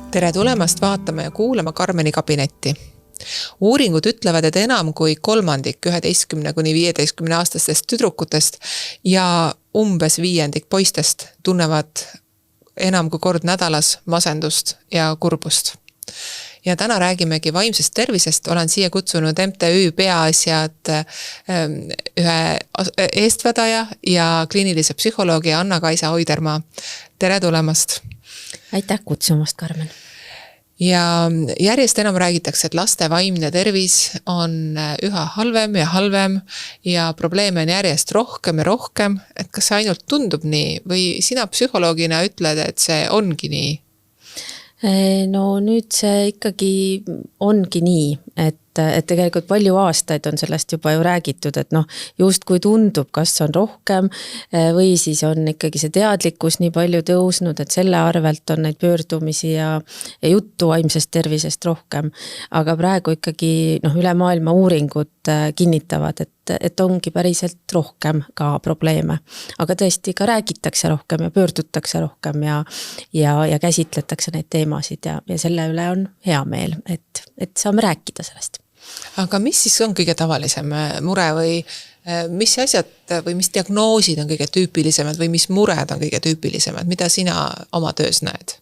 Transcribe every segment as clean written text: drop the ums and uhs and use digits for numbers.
Tere tulemast vaatama ja kuulama Karmeni kabinetti. Uuringud ütlevad, et enam kui 1/3 11–15 aastastest tüdrukutest ja umbes 1/5 poistest tunnevad enam kui kord nädalas masendust ja kurbust. Ja täna räägimegi vaimsest tervisest. Olen siia kutsunud MTÜ Peaasjad ühe eestvedaja ja kliinilise psühholoogi Anna-Kaisa Oidermaa. Tere tulemast! Aitäh kutsumast, Karmen! Ja järjest enam räägitakse, et laste vaimne tervis on üha halvem ja probleeme on järjest rohkem ja rohkem. Et kas see ainult tundub nii või sina psühholoogina ütled, et see ongi nii? No nüüd see ikkagi ongi nii, et tegelikult palju aastaid on sellest juba ju räägitud, et just kui tundub, kas on rohkem või siis on ikkagi see teadlikkus nii palju tõusnud, et selle arvelt on neid pöördumisi ja juttu vaimsest tervisest rohkem. Aga praegu ikkagi üle maailma uuringud kinnitavad, et ongi päriselt rohkem ka probleeme. Aga tõesti ka räägitakse rohkem ja pöördutakse rohkem ja käsitletakse neid teemasid ja selle üle on hea meel, et saame rääkida sellest. Aga mis siis on kõige tavalisem mure või mis asjad või mis diagnoosid on kõige tüüpilisemad või mis mured on kõige tüüpilisemad, mida sina oma töös näed?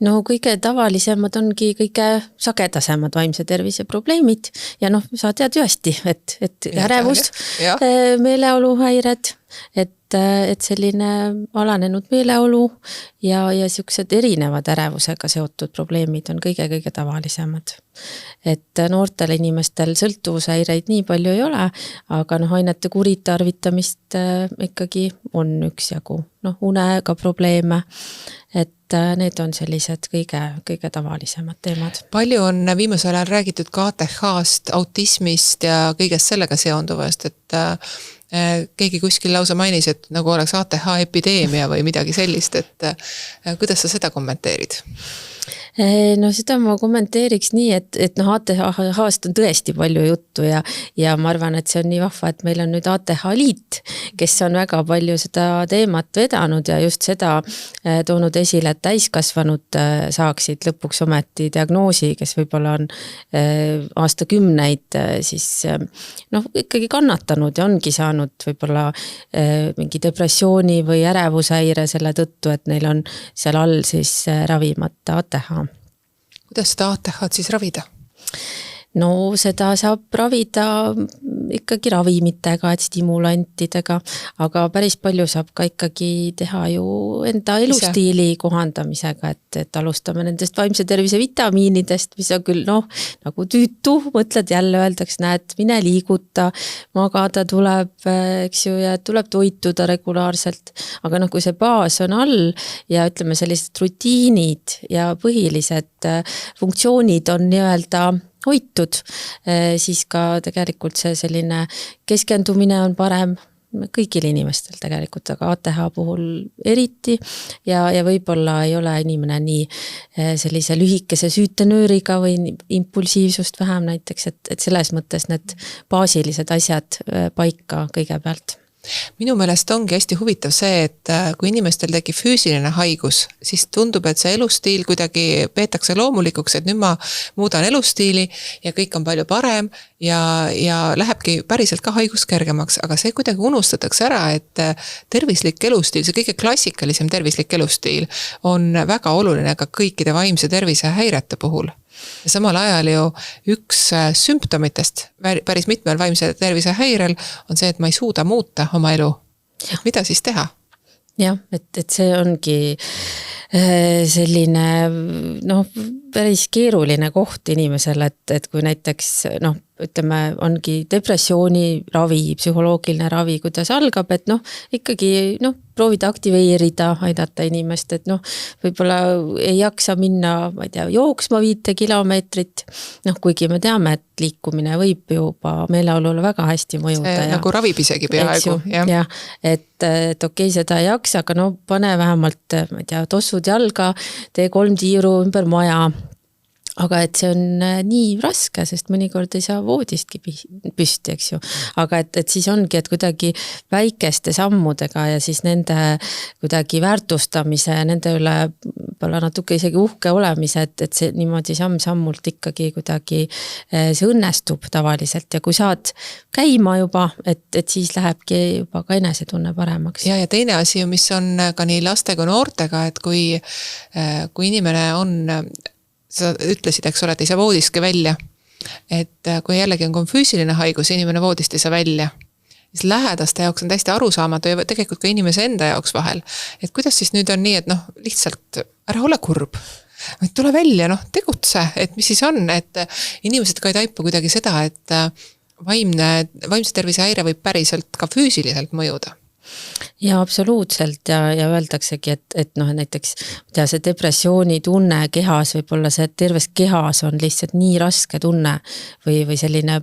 No kõige tavalisemad ongi kõige sagedasemad vaimse tervise probleemid ja sa tead ju hästi, et ärevus, meeleoluhäired, et selline alanenud meeleolu ja siuksed erinevad ärevusega seotud probleemid on kõige tavalisemad. Et noortel inimestel sõltuvushäireid nii palju ei ole, aga ainete kuritarvitamist ikkagi on üksjagu. Unega probleeme, et need on sellised kõige tavalisemad teemad. Palju on viimasel ajal räägitud ka ATH-st, autismist ja kõigest sellega seonduvast, et keegi kuskil lausa mainis, et nagu oleks ATH epideemia või midagi sellist, et kuidas sa seda kommenteerid? No seda ma kommenteeriks nii, et ATH-st on tõesti palju juttu ja ma arvan, et see on nii vahva, et meil on nüüd ATH liit, kes on väga palju seda teemat vedanud ja just seda toonud esile, et täiskasvanud saaksid lõpuks ometi diagnoosi, kes võib-olla on aastakümneid siis ikkagi kannatanud ja ongi saanud võib-olla mingi depressiooni või ärevushäire selle tõttu, et neil on seal all siis ravimata ATH. Kuidas seda ATH-d siis ravida? No seda saab ravida ikkagi ravimitega, et stimulantidega, aga päris palju saab ka ikkagi teha ju enda elustiili kohandamisega, et alustame nendest vaimse tervise vitamiinidest, mis on küll nagu tüütu, mõtled jälle öeldaks, näed, mine liiguta, magada tuleb, eks ju, ja tuleb toituda regulaarselt, aga kui see baas on all ja ütleme sellised rutiinid ja põhilised funktsioonid on nii-öelda hoitud, siis ka tegelikult see selline keskendumine on parem kõigil inimestel tegelikult, aga ATH puhul eriti ja võib-olla ei ole inimene nii sellise lühikese süütenööriga või impulsiivsust vähem näiteks, et selles mõttes need baasilised asjad paika kõigepealt. Minu meelest ongi hästi huvitav see, et kui inimestel tekib füüsiline haigus, siis tundub, et see elustiil kuidagi peetakse loomulikuks, et nüüd ma muudan elustiili ja kõik on palju parem ja lähebki päriselt ka haigus kergemaks, aga see kuidagi unustatakse ära, et tervislik elustiil, see kõige klassikalisem tervislik elustiil on väga oluline ka kõikide vaimse tervise häirete puhul. Ja samal ajal ju üks sümptomitest päris mitmel vaimse tervise häirel on see, et ma ei suuda muuta oma elu. Mida siis teha? Jah, et see ongi selline päris keeruline koht inimesele, et kui näiteks ütleme, ongi depressiooni ravi, psühholoogiline ravi, kuidas algab, et ikkagi proovida aktiveerida, aidata inimest, et võib-olla ei jaksa minna, ma ei tea, jooksma 5 kilomeetrit, kuigi me teame, et liikumine võib juba meeleolule väga hästi mõjuda. See nagu ravib isegi peaaegu. Ja, et okei, seda ei jaksa, aga pane vähemalt, ma ei tea, tossud jalga, tee 3 tiiru ümber maja, aga et see on nii raske, sest mõnikord ei saa voodistki püsti, eks ju. Aga et siis ongi, et kuidagi väikeste sammudega ja siis nende kuidagi väärtustamise ja nende üle pole natuke isegi uhke olemise, et see niimoodi samm-sammult ikkagi kuidagi see õnnestub tavaliselt ja kui saad käima juba, et siis lähebki juba ka enesetunne paremaks. Ja teine asi, mis on ka nii laste kui noortega, et kui inimene on sa ütlesid, eks ole, et ei saa voodiski välja. Et kui jällegi on füüsiline haigus, inimene voodist ei saa välja. Siis lähedaste jaoks on täiesti arusaamatu ja tegelikult ka inimese enda jaoks vahel. Et kuidas siis nüüd on nii, et lihtsalt ära ole kurb. Tule välja, tegutse, et mis siis on, et inimesed ka ei taipa kuidagi seda, et vaimse tervise häire võib päriselt ka füüsiliselt mõjuda. Ja absoluutselt ja öeldaksegi, et näiteks see depressiooni tunne kehas võib olla see, et terves kehas on lihtsalt nii raske tunne või selline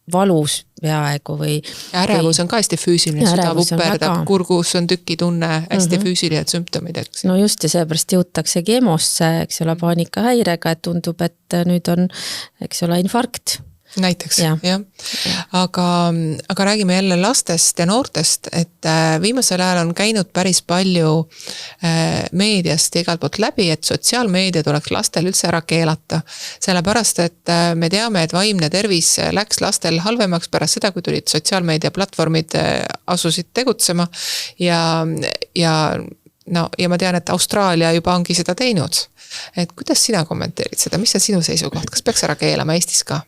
valus peaaegu või... Ja ärevus on ka hästi füüsiline, süda vuperdab, kurgus on tükitunne, hästi füüsilised sümptomid, eks. No just ja seepärast jõutaksegi EMO-sse, eks ole, paanikahäirega, et tundub, et nüüd on, eks ole, infarkt. Näiteks, jah. Aga räägime jälle lastest ja noortest, et viimasel ajal on käinud päris palju meediast igalt poolt läbi, et sotsiaalmeedia tuleks lastel üldse ära keelata. Sellepärast, et me teame, et vaimne tervis läks lastel halvemaks pärast seda, kui tulid sotsiaalmeedia platvormid asusid tegutsema ja ma tean, et Austraalia juba ongi seda teinud. Et kuidas sina kommenteerid seda? Mis on sinu seisukoht? Kas peaks ära keelama Eestis ka?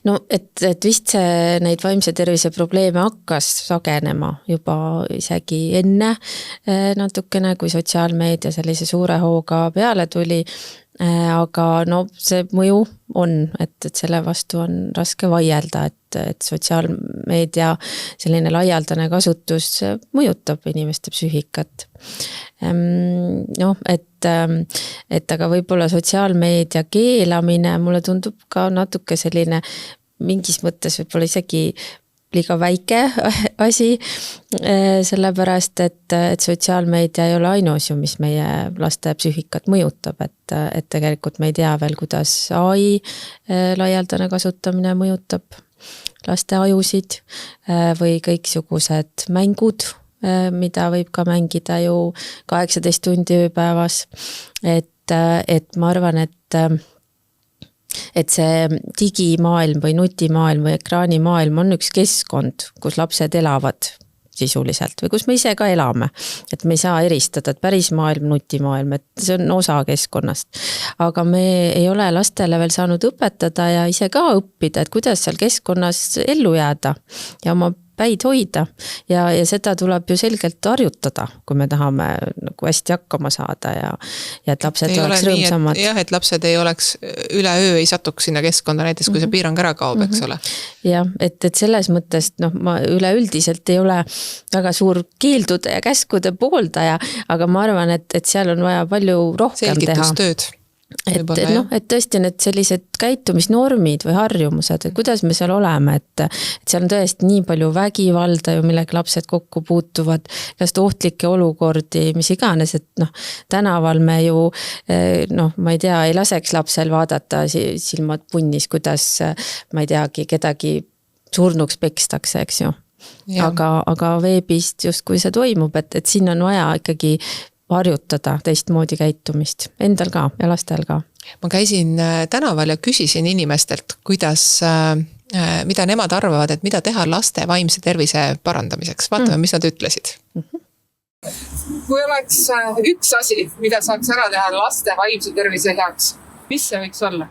No, et vist see neid vaimse tervise probleeme hakkas sagenema juba isegi enne natukene, kui sotsiaalmeedia sellise suure hooga peale tuli, aga see mõju on, et selle vastu on raske vaielda, et sotsiaalmeedia selline laialdane kasutus mõjutab inimeste psüühikat. Et aga võib-olla sotsiaalmeedia keelamine mulle tundub ka natuke selline mingis mõttes võib-olla isegi liiga väike asi, sellepärast, et sotsiaalmeedia ei ole ainus ju, mis meie laste psüühikat mõjutab, et tegelikult me ei tea veel, kuidas AI laialdane kasutamine mõjutab laste ajusid või kõiksugused mängud, mida võib ka mängida ju 18 tundi ööpäevas, et ma arvan, et see digimaailm või nutimaailm või ekraanimaailm on üks keskkond, kus lapsed elavad sisuliselt või kus me ise ka elame. Et me ei saa eristada, et päris maailm, nutimaailm, et see on osa keskkonnast. Aga me ei ole lastele veel saanud õpetada ja ise ka õppida, et kuidas seal keskkonnas ellu jääda ja oma päid hoida ja seda tuleb ju selgelt harjutada, kui me tahame nagu hästi hakkama saada ja et lapsed oleks rõõmsamad. Jah, et lapsed ei oleks üleöö, ei satuks sinna keskkonda näiteks, kui see piirang ära kaob, eks ole. Jah, et selles mõttes, ma üleüldiselt ei ole väga suur keeldude ja käskude pooldaja, aga ma arvan, et seal on vaja palju rohkem teha. Selgitustööd. Et tõesti need sellised käitumisnormid või harjumused, et kuidas me seal oleme, et seal on tõesti nii palju vägivalda ju, millega lapsed kokku puutuvad, käest ohtlikke olukordi, mis iganes, et tänaval me ju, ma ei tea, ei laseks lapsel vaadata silmad punnis, kuidas, ma ei teagi, kedagi surnuks pekstakse, eks ju. Aga veebist just kui see toimub, et siin on vaja ikkagi harjutada teistmoodi käitumist, endal ka ja lastel ka. Ma käisin tänaval ja küsisin inimestelt, kuidas, mida nemad arvavad, et mida teha laste vaimse tervise parandamiseks. Vaatame, mis nad ütlesid. Kui oleks üks asi, mida saaks ära teha laste vaimse tervise heaks, mis see võiks olla?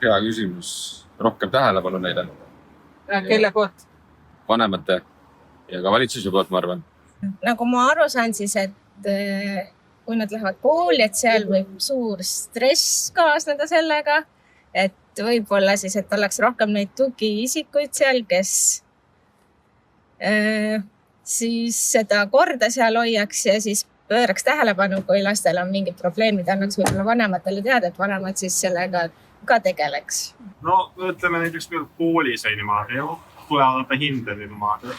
Hea küsimus. Rohkem tähelepanu neile. Kelle poolt? Vanemate ja ka valitsuse poolt, ma arvan. Nagu ma aru saan siis, et kui nad lähevad kooli, et seal võib suur stress kaasneda sellega, et võib-olla siis, et oleks rohkem neid tugiisikuid seal, kes siis seda korda seal hoiaks ja siis pööraks tähelepanu, kui lastel on mingid probleemid, annaks võib-olla vanematele teada, et vanemad siis sellega ka tegeleks. No ütleme näiteks koolis ei niimoodi, tulevad hinded niimoodi.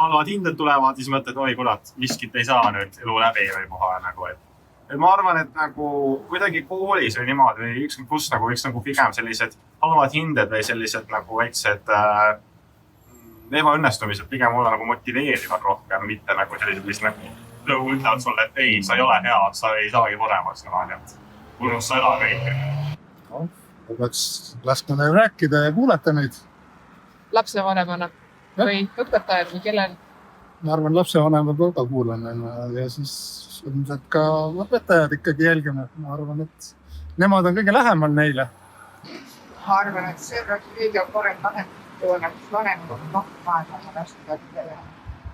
Halvad hinded tulevad, siis mõtled, oi kurat, miskit ei saa nüüd elu läbi või maha nagu, ma arvan, et nagu kuidagi koolis või niimoodi või ükskõik kus nagu võiks nagu pigem sellised halvad hinded või sellised nagu väiksed ebaõnnestumised pigem olla nagu motiveerivad rohkem, mitte nagu sellised, mis nagu ütlevad sulle, et ei, sa ei ole hea, sa ei saagi paremaks niimoodi, et unus sa ära kõik. Peaks laskma neil rääkida ja kuulata neid. Lapsevanemana või õpetajad või kellel? Ma arvan, lapsevanemad ka kuulan ja siis ilmselt ka õpetajad ikkagi jälgime. Ma arvan, et nemad on kõige lähemal neile. Ma arvan, et see on kõige parem vanem maailma lastega.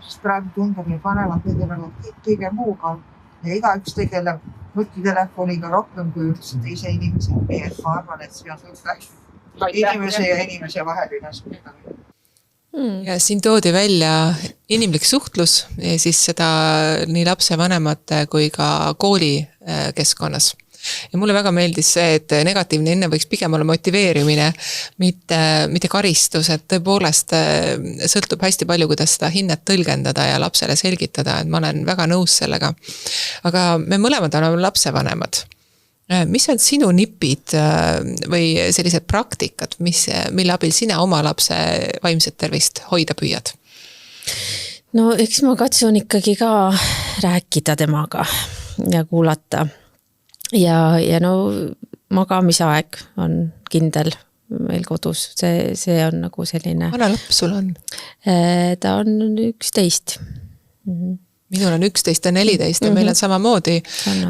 Sest praegu tundub, et vanemad tegelevad kõige muuga ja igaüks tegeleb nutitelefoniga rohkem kui üldse teise inimese. Nii et ma arvan, et see on suht inimese ja inimese vaheline suhtumine. Ja siin toodi välja inimlik suhtlus ja siis seda nii lapsevanemate kui ka kooli keskkonnas. Ja mulle väga meeldis see, et negatiivne hinne võiks pigem olla motiveerimine, mitte karistus, et tõepoolest sõltub hästi palju, kuidas seda hinnet tõlgendada ja lapsele selgitada, et ma olen väga nõus sellega. Aga me mõlemad oleme lapsevanemad. Mis on sinu nipid või sellised praktikad, mille abil sina oma lapse vaimset tervist hoida püüad? No eks ma katsun ikkagi ka rääkida temaga ja kuulata. Ja no magamisaeg on kindel meil kodus. See on nagu selline... Vana laps sul on? Ta on 11. Minul on 11 ja 14 ja meil on samamoodi.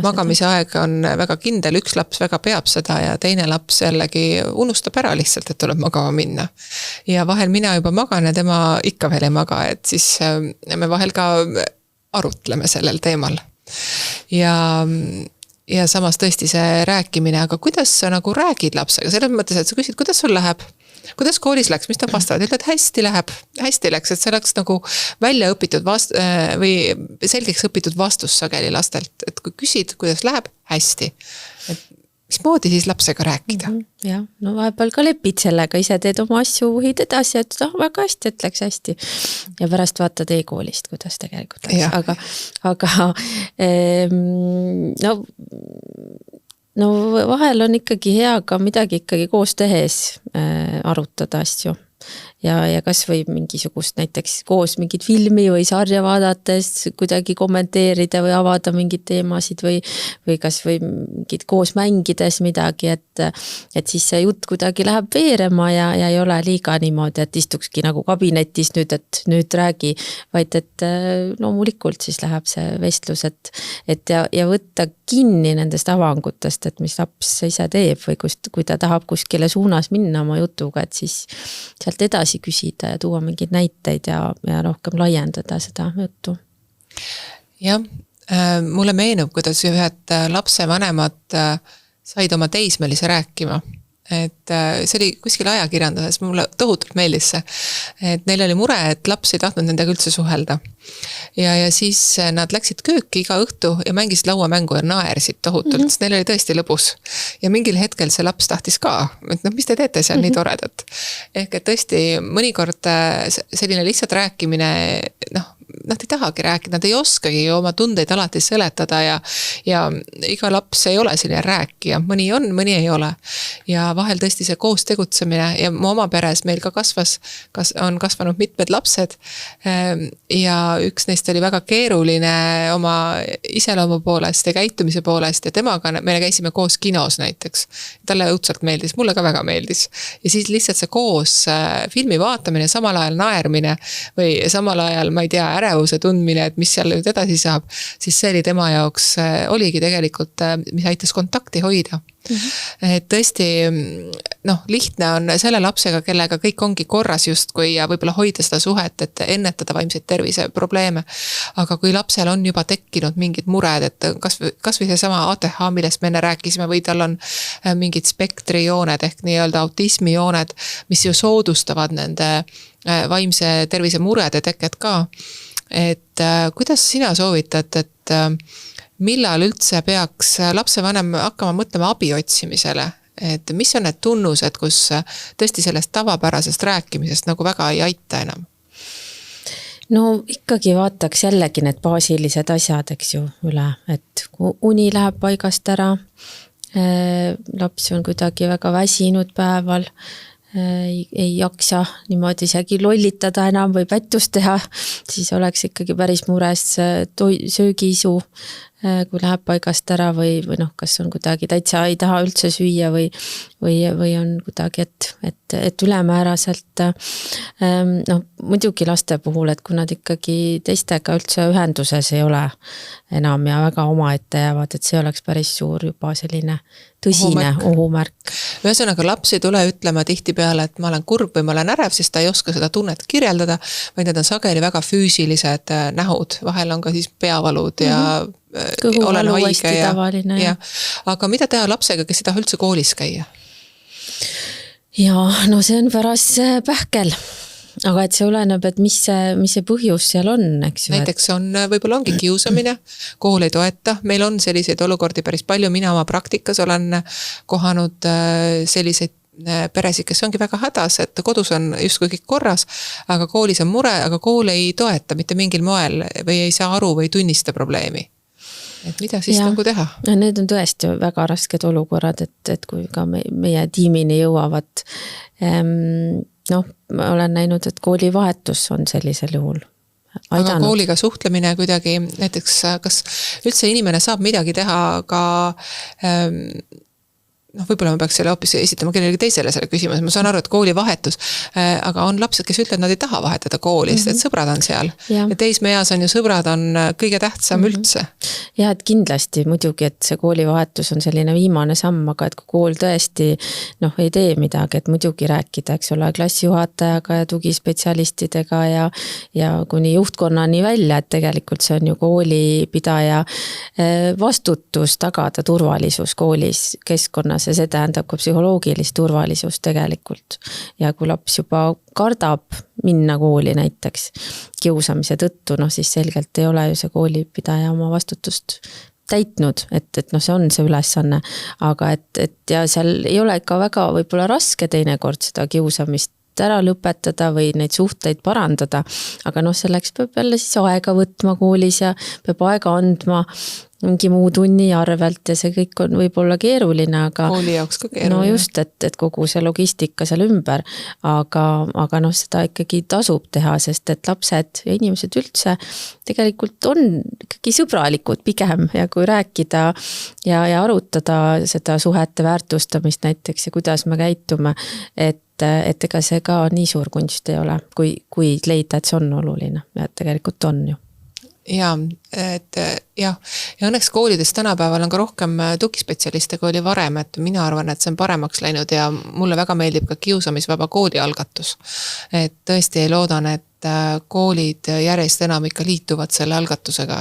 Magamise aeg on väga kindel, üks laps väga peab seda ja teine laps jällegi unustab ära lihtsalt, et tuleb magama minna. Ja vahel mina juba magan ja tema ikka veel ei maga, et siis me vahel ka arutleme sellel teemal. Ja samas tõesti see rääkimine, aga kuidas sa nagu räägid lapsega? Selles mõttes, et sa küsid, kuidas sul läheb? Kuidas koolis läks? Mis ta vastavad? Ütled, hästi läheb. Hästi läks, et see läks nagu välja õpitud või selgeks õpitud vastus sageli lastelt. Et kui küsid, kuidas läheb? Hästi. Et mismoodi siis lapsega rääkida? Ja, no vahepeal ka lepid sellega, ise teed oma asju, uhid edasi, et väga hästi, et läks hästi. Ja pärast vaatad e-koolist, kuidas tegelikult läks. Aga no vahel on ikkagi hea ka midagi ikkagi koos tehes arutada asju. Ja kas või mingisugust näiteks koos mingit filmi või sarja vaadates kuidagi kommenteerida või avada mingid teemasid või kas või mingid koos mängides midagi, et siis see jutt kuidagi läheb veerema ja ei ole liiga niimoodi, et istukski nagu kabinetis nüüd, et nüüd räägi, vaid et loomulikult siis läheb see vestlus, et ja võtta kinni nendest avangutest, et mis laps ise teeb või kui ta tahab kuskile suunas minna oma jutuga, et siis sealt edasi küsida ja tuua mingeid näiteid ja rohkem laiendada seda juttu. Jah, mulle meenub, kuidas ühed lapsevanemad said oma teismelise rääkima. Et see oli kuskil ajakirjanduses, mulle tohutult meeldis see, et neil oli mure, et laps ei tahtnud nendega üldse suhelda. Ja siis nad läksid kööki iga õhtu ja mängisid lauamängu ja naersid tohutult, sest neil oli tõesti lõbus. Ja mingil hetkel see laps tahtis ka, et mis te teete seal nii toredat. Ehk et tõesti mõnikord selline lihtsalt rääkimine, nad ei tahagi rääkida, nad ei oskagi oma tundeid alati seletada ja iga laps ei ole selline rääkija, mõni on, mõni ei ole. Ja vahel tõesti see koos tegutsemine ja mu oma peres meil ka on kasvanud mitmed lapsed ja üks neist oli väga keeruline oma iseloomu poolest ja käitumise poolest ja temaga me käisime koos kinos näiteks. Talle õudselt meeldis, mulle ka väga meeldis. Ja siis lihtsalt see koos filmi vaatamine, samal ajal naermine või samal ajal, ma ei tea, ärevuse tundmine, et mis seal nüüd edasi saab, siis see oli tema jaoks, oligi tegelikult, mis aitas kontakti hoida. Et tõesti, lihtne on selle lapsega, kellega kõik ongi korras justkui ja võib-olla hoida seda suhet, et ennetada vaimseid tervise probleeme. Aga kui lapsel on juba tekkinud mingid mured, et kas või see sama ATH, millest me enne rääkisime, või tal on mingid spektrijooned ehk nii-öelda autismijooned, mis ju soodustavad nende vaimse tervise murede teket ka. Et kuidas sina soovitad, et millal üldse peaks lapsevanem hakkama mõtlema abi otsimisele? Et mis on need tunnused, kus tõesti sellest tavapärasest rääkimisest nagu väga ei aita enam? no ikkagi vaataks jällegi need baasilised asjad, eks ju, üle, et kui uni läheb paigast ära, laps on kuidagi väga väsinud päeval, ei jaksa niimoodi isegi lollitada enam või pättust teha, siis oleks ikkagi päris mures söögiisu, kui läheb paigast ära või noh, kas on kuidagi täitsa ei taha üldse süüa või on kuidagi, et ülemääraselt noh, muidugi laste puhul, et kui nad ikkagi teistega üldse ühenduses ei ole enam ja väga omaette jäävad, et see oleks päris suur juba selline tõsine ohumärk. Ühesõnaga laps ei tule ütlema tihtipeale, et ma olen kurb või ma olen ärev, sest ta ei oska seda tunnet kirjeldada, vaid need on sageli väga füüsilised nähud, vahel on ka siis peavalud ja olen haige ja. Aga mida teha lapsega, kes ei taha üldse koolis käia? Ja no see on paras pähkel, aga et see oleneb, et mis see põhjus seal on, eks ju. Näiteks võib-olla ongi kiusamine, kool ei toeta, meil on selliseid olukordi päris palju, mina oma praktikas olen kohanud selliseid peresid, kes ongi väga hädas, et kodus on justkui kõik korras, aga koolis on mure, aga kool ei toeta mitte mingil moel või ei saa aru või tunnista probleemi. Et mida siis nagu teha? Need on tõesti väga rasked olukorrad, et kui ka meie tiimini jõuavad, noh, ma olen näinud, et koolivahetus on sellisel juhul aidanud. Aga kooliga suhtlemine kuidagi, näiteks kas üldse inimene saab midagi teha ka noh, võib-olla ma peaks selle hoopis esitama kellelegi teisele selle küsimus, ma saan aru, et koolivahetus, aga on lapsed, kes ütlevad, nad ei taha vahetada kooli, sest et sõbrad on seal. Ja teismeeas on ju sõbrad on kõige tähtsam üldse. Ja, et kindlasti muidugi, et see koolivahetus on selline viimane samm, aga et kui kool tõesti noh, ei tee midagi, et muidugi rääkida, eks ole, klassijuhatajaga ja tugispetsialistidega ja kuni juhtkonnani välja, et tegelikult see on ju koolipidaja vastutus tagada turvalisus koolis keskkonnas ja see tähendab ka psühholoogilist turvalisust tegelikult. Ja kui laps juba kardab minna kooli näiteks kiusamise tõttu, noh siis selgelt ei ole ju see koolipidaja oma vastutust täitnud, et noh, see on see ülesanne, aga et ja seal ei ole ikka väga võib-olla raske teinekord seda kiusamist ära lõpetada või neid suhteid parandada, aga noh, selleks peab jälle siis aega võtma koolis ja peab aega andma mingi muu tunni arvelt ja see kõik on võib-olla keeruline, aga kooli jaoks ka keeruline. No just, et kogu see logistika seal ümber, aga noh, seda ikkagi tasub teha, sest et lapsed ja inimesed üldse tegelikult on ikkagi sõbralikud pigem ja kui rääkida ja arutada seda suhete väärtustamist näiteks ja kuidas me käitume, et ega see ka nii suur kunst ei ole, kui leida, et see on oluline ja tegelikult on ju. Ja õnneks koolides tänapäeval on ka rohkem tugispetsialiste kui oli varem, et mina arvan, et see on paremaks läinud ja mulle väga meeldib ka kiusamisvaba kooli algatus. Et tõesti ei loodan, et koolid järjest enam ikka liituvad selle algatusega,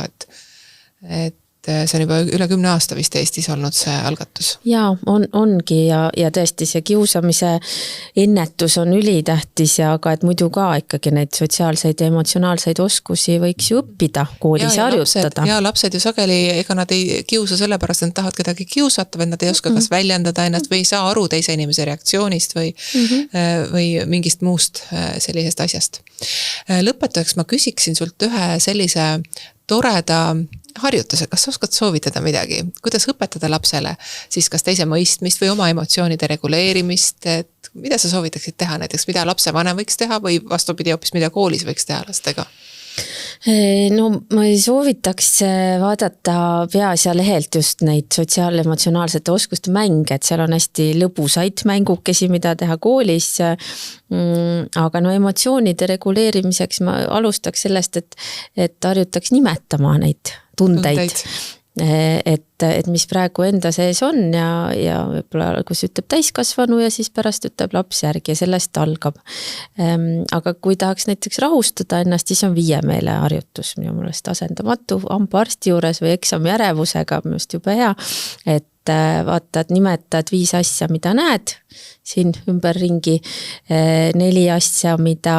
et see on juba üle 10 aasta vist Eestis olnud see algatus. Ja, ongi ja tõesti see kiusamise ennetus on ülitähtis ja aga et muidu ka ikkagi neid sotsiaalseid ja emotsionaalseid oskusi võiks ju õppida koolis ja harjutada. Ja lapsed ju sageli, ega nad ei kiusa sellepärast, et nad tahavad kedagi kiusata, või nad ei oska kas väljendada ennast või ei saa aru teise inimese reaktsioonist või mingist muust sellisest asjast. Lõpetuseks ma küsiksin sult ühe sellise toreda harjutuse, kas oskad soovitada midagi, kuidas õpetada lapsele siis kas teise mõistmist või oma emotsioonide reguleerimist, et mida sa soovitaksid teha näiteks, mida lapsevanem võiks teha või vastupidi hoopis, mida koolis võiks teha lastega? No ma soovitaks vaadata Peaasja lehelt just neid sotsiaal-emotsionaalsete oskuste mänge, et seal on hästi lõbusaid mängukesi, mida teha koolis, aga no emotsioonide reguleerimiseks ma alustaks sellest, et harjutaks nimetama neid tundeid. Et mis praegu enda sees on ja võib-olla kus ütleb täiskasvanu ja siis pärast ütleb laps järgi ja sellest algab. Aga kui tahaks näiteks rahustada ennast, siis on 5 meele harjutus minu meelest asendamatu hambaarsti juures või eksami ärevusega, minu meelest juba hea, et vaatad, nimetad 5 asja, mida näed siin ümberringi, 4 asja, mida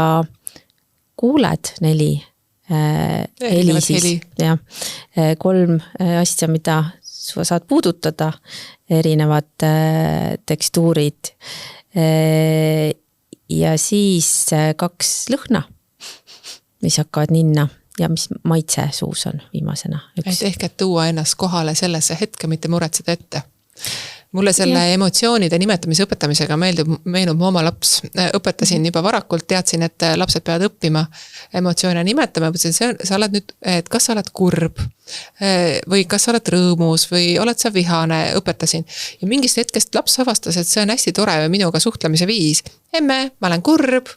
kuuled, 4 heli siis, ja 3 asja, mida sa saad puudutada, erinevad tekstuurid ja siis 2 lõhna, mis hakkavad ninna ja mis maitse suus on viimasena. Ehk et tuua ennast kohale sellesse hetke, mitte muretseda ette. Mulle selle emotsioonide nimetamise õpetamisega meenub mu oma laps. Õpetasin juba varakult, teadsin, et lapsed peavad õppima emotsioone nimetama. Sa oled nüüd, et kas sa oled kurb või kas sa oled rõõmus või oled sa vihane, õpetasin. Ja mingist hetkest laps avastas, et see on hästi tore minuga suhtlemise viis. Emme, ma olen kurb.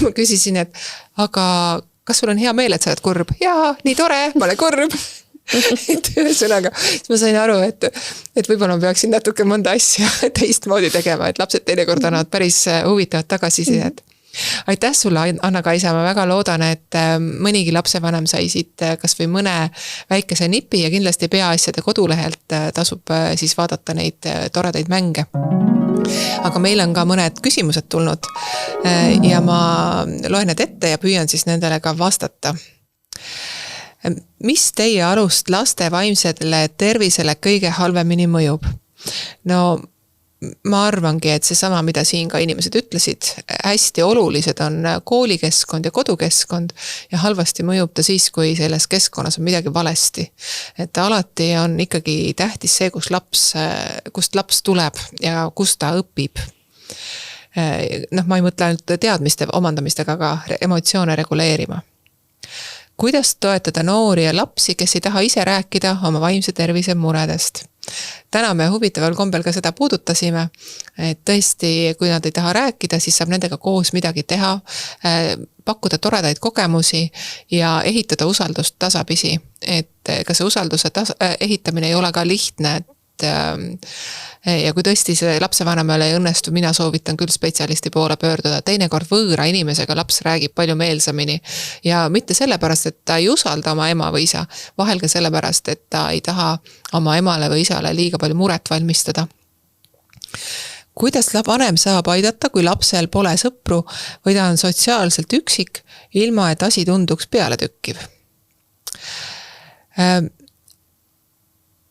Ma küsisin, et aga kas sul on hea meel, et sa oled kurb? Jaa, nii tore, ma olen kurb. Et ühesõnaga, ma sain aru, et võib-olla ma peaksin natuke mõnda asja teistmoodi tegema, et lapsed teinekord annavad päris huvitavat tagasisidet. Aitäh sulle, Anna-Kaisa, ma väga loodan, et mõnigi lapsevanem sai siit kas või mõne väikese nipi ja kindlasti Peaasjade kodulehelt tasub siis vaadata neid toredaid mänge. Aga meil on ka mõned küsimused tulnud ja ma loen need ette ja püüan siis nendele ka vastata. Mis teie arust laste vaimsele tervisele kõige halvemini mõjub? No ma arvangi, et see sama, mida siin ka inimesed ütlesid, hästi olulised on koolikeskkond ja kodukeskkond ja halvasti mõjub ta siis, kui selles keskkonnas on midagi valesti. Et alati on ikkagi tähtis see, kust laps tuleb ja kust ta õpib. Ma ei mõtle ainult teadmiste omandamistega, aga emotsioone reguleerima. Kuidas toetada noori ja lapsi, kes ei taha ise rääkida oma vaimse tervise muredest? Täna me huvitaval kombel ka seda puudutasime, et tõesti, kui nad ei taha rääkida, siis saab nendega koos midagi teha, pakkuda toredaid kogemusi ja ehitada usaldust tasapisi. Et ka see usalduse ehitamine ei ole ka lihtne, ja kui tõesti see lapsevanemale ei õnnestu, mina soovitan küll spetsialisti poole pöörduda. Teinekord võõra inimesega laps räägib palju meelsamini ja mitte sellepärast, et ta ei usalda oma ema või isa, vahel ka sellepärast, et ta ei taha oma emale või isale liiga palju muret valmistada. Kuidas vanem saab aidata, kui lapsel pole sõpru või ta on sotsiaalselt üksik, ilma et asi tunduks peale tükkiv?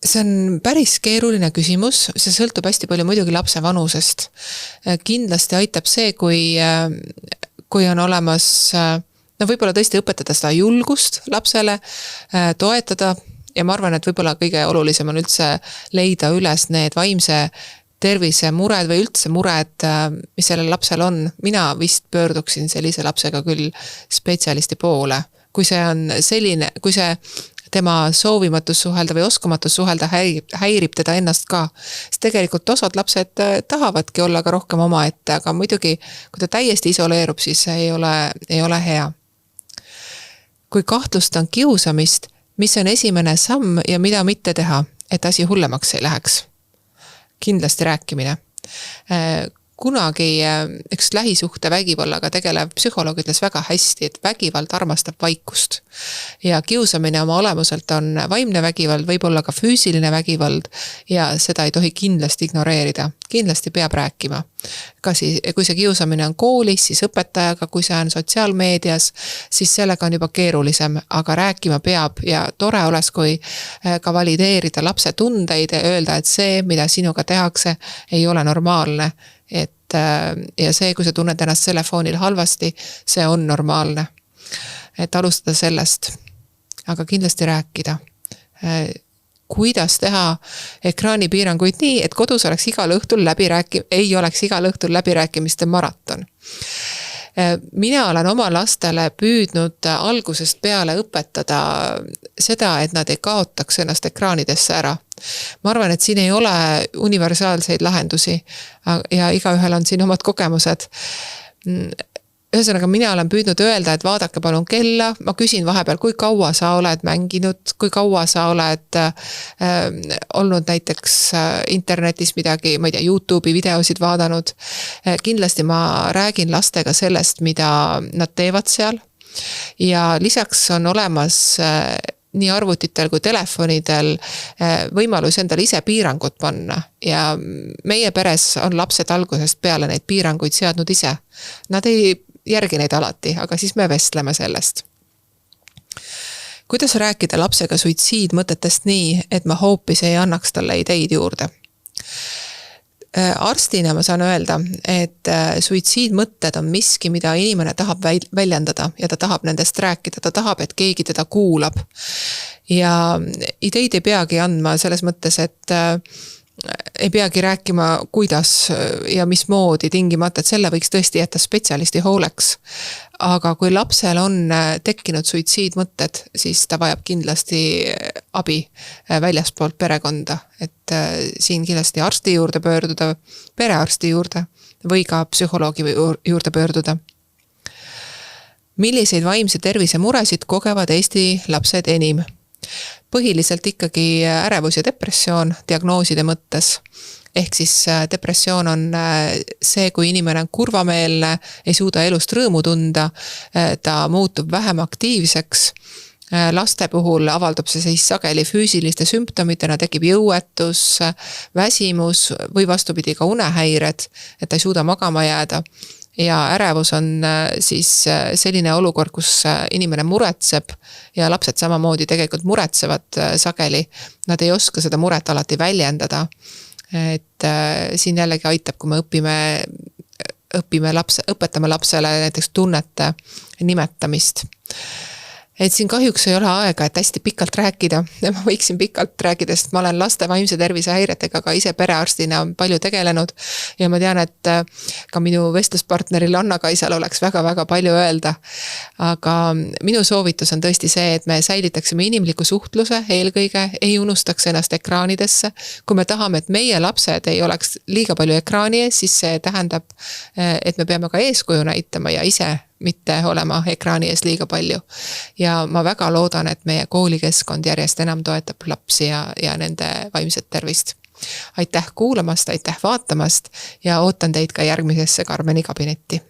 See on päris keeruline küsimus, see sõltub hästi palju muidugi lapse vanusest. Kindlasti aitab see, kui on olemas, võib-olla tõesti õpetada seda julgust lapsele, toetada ja ma arvan, et võib-olla kõige olulisem on üldse leida üles need vaimse tervise mured või üldse mured, mis sellel lapsel on. Mina vist pöörduksin sellise lapsega küll spetsialisti poole. Kui see on selline, kui see tema soovimatus suhelda või oskamatus suhelda häirib teda ennast ka. Sest tegelikult osad lapsed tahavadki olla ka rohkem oma ette, aga muidugi, kui ta täiesti isoleerub, siis ei ole hea. Kui kahtlustan kiusamist, mis on esimene samm ja mida mitte teha, et asi hullemaks ei läheks? Kindlasti rääkimine. Kunagi üks lähisuhte vägivallaga tegelev psühholoog ütles väga hästi, et vägivald armastab vaikust. Ja kiusamine oma olemuselt on vaimne vägivald, võib olla ka füüsiline vägivald ja seda ei tohi kindlasti ignoreerida. Kindlasti peab rääkima. Kui see kiusamine on koolis, siis õpetajaga, kui see on sotsiaalmeedias, siis sellega on juba keerulisem, aga rääkima peab ja tore oleks, kui ka valideerida lapse tundeid ja öelda, et see, mida sinuga tehakse, ei ole normaalne. Ja see, kui sa tunned ennast telefoonil halvasti, see on normaalne. Et alustada sellest, aga kindlasti rääkida. Kuidas teha ekraanipiiranguid nii, et kodus oleks igal õhtul ei oleks igal õhtul läbirääkimiste maraton. Mina olen oma lastele püüdnud algusest peale õpetada seda, et nad ei kaotaks ennast ekraanidesse ära. Ma arvan, et siin ei ole universaalseid lahendusi ja igaühel on siin omad kogemused. Ühesõnaga, mina olen püüdnud öelda, et vaadake palun kella, ma küsin vahepeal, kui kaua sa oled mänginud, kui kaua sa oled olnud näiteks internetis midagi, ma ei tea, YouTube'i videosid vaadanud. Kindlasti ma räägin lastega sellest, mida nad teevad seal ja lisaks on olemas nii arvutitel kui telefonidel võimalus endale ise piirangut panna ja meie peres on lapsed algusest peale neid piiranguid seadnud ise. Nad ei järgi neid alati, aga siis me vestleme sellest. Kuidas rääkida lapsega suitsiidmõtetest nii, et ma hoopis ei annaks talle ideid juurde? Arstina ma saan öelda, et suitsiidmõtted on miski, mida inimene tahab väljendada ja ta tahab nendest rääkida, ta tahab, et keegi teda kuulab. Ja ideid ei peagi andma selles mõttes, et ei peagi rääkima, kuidas ja mismoodi tingimata, et selle võiks tõesti jätta spetsialisti hooleks. Aga kui lapsel on tekkinud suitsiidmõtted, siis ta vajab kindlasti abi väljaspoolt perekonda. Et siin kindlasti arsti juurde pöörduda, perearsti juurde või ka psühholoogi juurde pöörduda. Milliseid vaimse tervise muresid kogevad Eesti lapsed enim? Põhiliselt ikkagi ärevus ja depressioon diagnooside mõttes. Ehk siis depressioon on see, kui inimene on kurvameelne, ei suuda elust rõõmu tunda, ta muutub vähem aktiivseks. Laste puhul avaldub see siis sageli füüsiliste sümptomitena, tekib jõuetus, väsimus või vastupidi ka unehäired, et ta ei suuda magama jääda. Ja ärevus on siis selline olukord, kus inimene muretseb ja lapsed samamoodi tegelikult muretsevad sageli. Nad ei oska seda muret alati väljendada. Et siin jällegi aitab, kui me õpetame lapsele näiteks tunnete nimetamist. Et siin kahjuks ei ole aega, et hästi pikalt rääkida. Ma võiksin pikalt rääkida, sest ma olen laste vaimse tervise häiretega ka ise perearstina palju tegelenud. Ja ma tean, et ka minu vestluspartneril Anna-Kaisal oleks väga-väga palju öelda. Aga minu soovitus on tõesti see, et me säilitaksime inimliku suhtluse eelkõige, ei unustaks ennast ekraanidesse. Kui me tahame, et meie lapsed ei oleks liiga palju ekraani ees, siis see tähendab, et me peame ka eeskuju näitama ja ise mitte olema ekraani ees liiga palju. Ja ma väga loodan, et meie koolikeskkond järjest enam toetab lapsi ja nende vaimset tervist. Aitäh kuulamast, aitäh vaatamast ja ootan teid ka järgmisesse Karmeni kabinetti.